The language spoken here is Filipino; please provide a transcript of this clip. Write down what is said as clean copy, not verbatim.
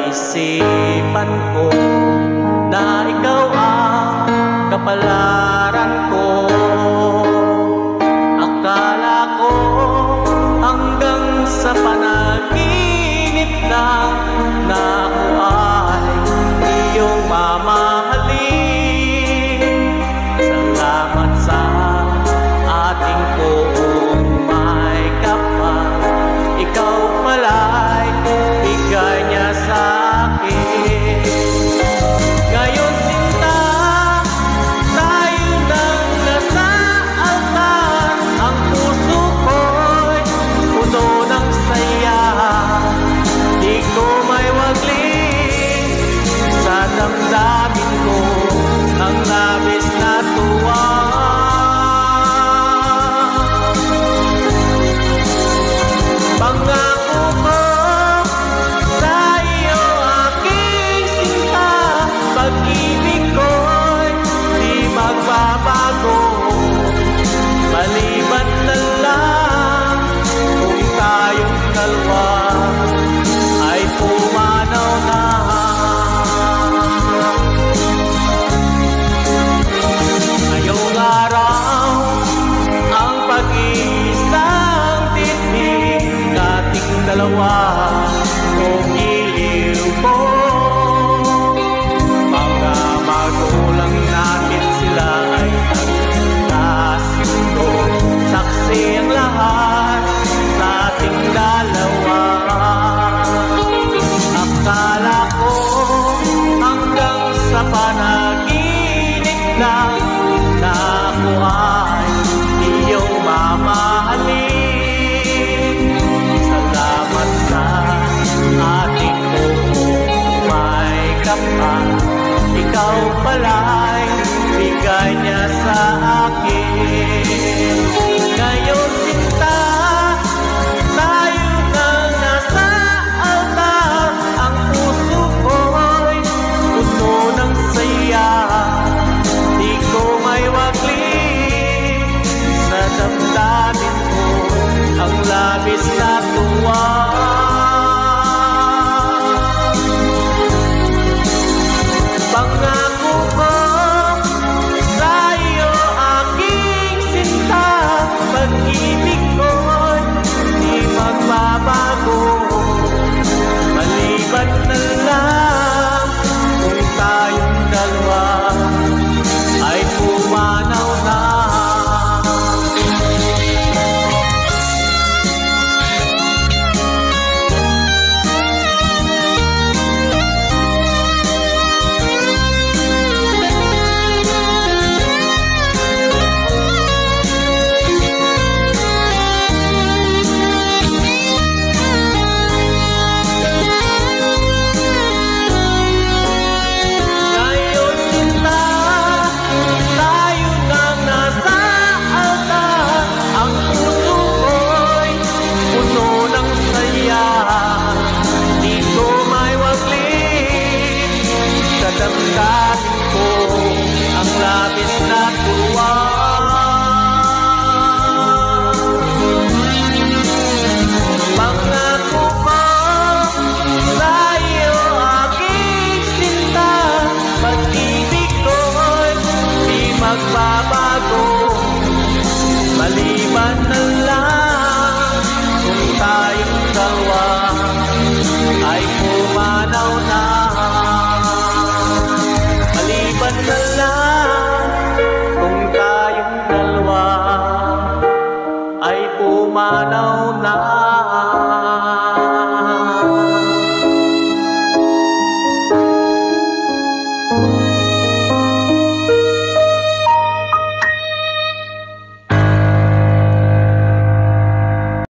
Isipan ko na ikaw ang kapalaran ko. Akala ko hanggang sa panaginip lang na ako ay iyong mamahalin. Salamat sa ating poong may kapal, ikaw pala'y bigay niya sa ngayon sinta, tayo nang nasa altar. Ang puso ko'y puno ng saya, di ko may wagling sa damdamin ko ang labis na tuwa. Pangako ko pag-ibig ko'y di magbabago, maliban na lang kung tayong dalawa ay pumanaw na. Ngayong araw ang pag-iisang titig nating dalawa, kung iliw ko magulang natin sila ay nagkasundo. Saksi ang lahat sa ating dalawa. Akala ko hanggang sa panaginip lang na ako ay iyong mamahalin. Salamat sa ating buong may kapal, ikaw pala'y bigay niya sa akin. Ngayon sinta, tayo nang nasa altar. Ang puso ko'y puno ng saya, di ko may wagling sa damdamin ko ang labis na tuwa. Pangako ko sa iyo aking sinta, pag-ibig ko'y di magbabago, maliban na lang kung tayong dalawa ay pumanaw na. Damdamin ko ang labis na tuwa. Pangako ko sa iyo aking sinta, pag-ibig ko'y di magbabago, maliban na lang